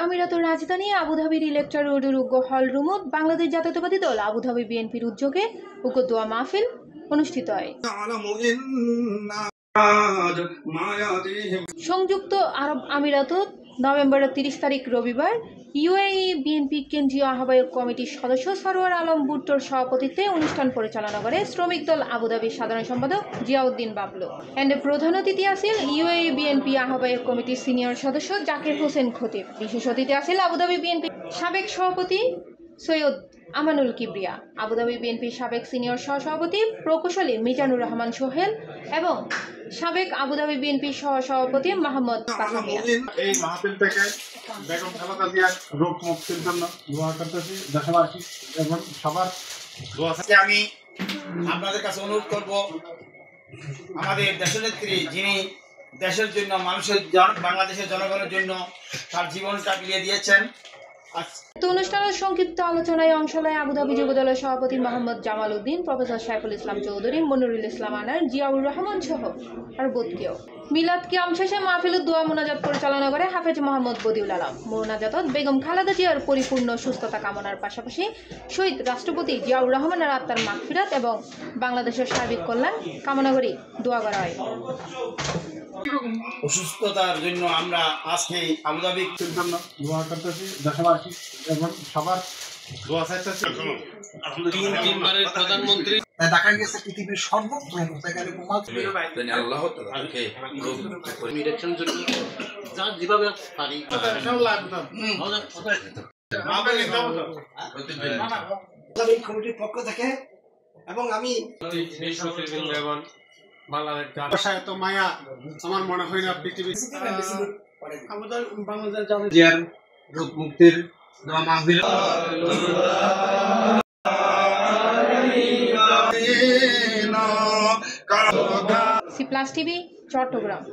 আমিরাতের রাজধানী আবুধাবির ইলেকট্রা রোডের উগ্র হল রুমত বাংলাদেশ জাতীয়তাবাদী দল আবুধাবি বিএনপির উদ্যোগে উগ্র দোয়া মাহফিল অনুষ্ঠিত হয়। সংযুক্ত আরব আমিরাতত নভেম্বরের 30 তারিখ রবিবার ইউএই বিএনপি কেন্দ্রীয় আহ্বায়ক কমিটির সদস্য সরওয়ার আলম ভুট্টোর সভাপতিত্বে অনুষ্ঠান পরিচালনা করে শ্রমিক দল আবুধাবির সাধারণ সম্পাদক জিয়াউদ্দিন বাবলু। এন্ড প্রধান অতিথি আছেন ইউএই বিএনপি আহ্বায়ক কমিটির সিনিয়র সদস্য জাকির হোসেন খতিব। বিশেষ অতিথি আছেন আবুধাবি বিএনপি সাবেক সভাপতি সৈয়দ আমানুল কিবরিয়া, আবুধাবি বিএনপির সাবেক সিনিয়র সহসভাপতি প্রকৌশলী মিজানুর রহমান সোহেল এবং সাবেক আবুধাবি বিএনপির সহসভাপতি মোহাম্মদ পাসামিয়া। এই মাহফিল থেকে বেগম খালেদা জিয়ার রোগ মুক্তির জন্য দোয়া করতেছি দেশবাসী এবং সবার দোয়া। আমি আপনাদের কাছে অনুরোধ করব, আমাদের দেশনেত্রী যিনি দেশের জন্য মানুষের বাংলাদেশের জনগণের জন্য তার জীবনটা বিলিয়ে দিয়েছেন। অনুষ্ঠানের সংক্ষিপ্ত আলোচনায় অংশ নেয় আবুধাবি যুবদলের সভাপতি মোহাম্মদ জামাল উদ্দিন, প্রফেসর সাইফুল ইসলাম চৌধুরী, মনিরুল ইসলাম আনার, জিয়াউর রহমান সহ আর বোধকেও। মিলাদ কিয়াম শেষে মাহফিলুদ দোয়া মোনাজাত পরিচালনা করে হাফেজ মোহাম্মদ বদিউল আলম। মোনাজাতত বেগম খালেদা জিয়ার পরিপূর্ণ সুস্থতা কামনার পাশাপাশি শহীদ রাষ্ট্রপতি জিয়াউর রহমানের আত্মার মাগফিরাত এবং বাংলাদেশের সার্বিক কল্যাণ কামনা করে দোয়া করা হয়। অসুস্থতার জন্য আমরা আজকে আবুধাবির জন্য দোয়া করতেছি দেশবাসী এবং সবার দোয়া চাইতেছি। তিনবারের প্রধানমন্ত্রী দেখা গেছে পৃথিবীর সর্বত্র আল্লাহ তাআলাকে ইলেকশন জন্য যা যেভাবে পারি কমিটির পক্ষ থেকে এবং আমি এত মায়া আমার মনে হয় না পৃথিবী আমাদের বাংলাদেশ জিয়ার রোগ মুক্তির দোয়া মাহফিল। C plus TV Chittagong.